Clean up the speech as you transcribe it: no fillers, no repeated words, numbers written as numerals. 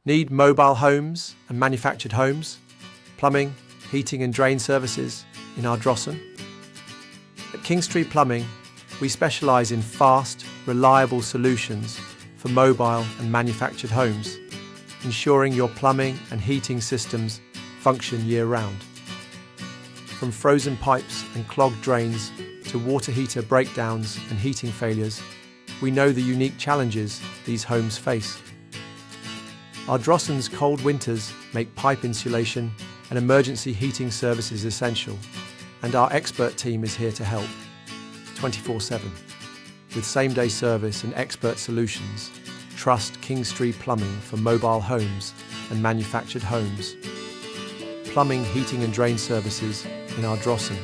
Need mobile homes and manufactured homes, plumbing, heating and drain services in Ardrossan? At Kingstree Plumbing, we specialise in fast, reliable solutions for mobile and manufactured homes, ensuring your plumbing and heating systems function year-round. From frozen pipes and clogged drains to water heater breakdowns and heating failures, we know the unique challenges these homes face. Ardrossan's cold winters make pipe insulation and emergency heating services essential, and our expert team is here to help, 24/7. With same-day service and expert solutions, trust Kingstree Plumbing for mobile homes and manufactured homes. Plumbing, heating and drain services in Ardrossan.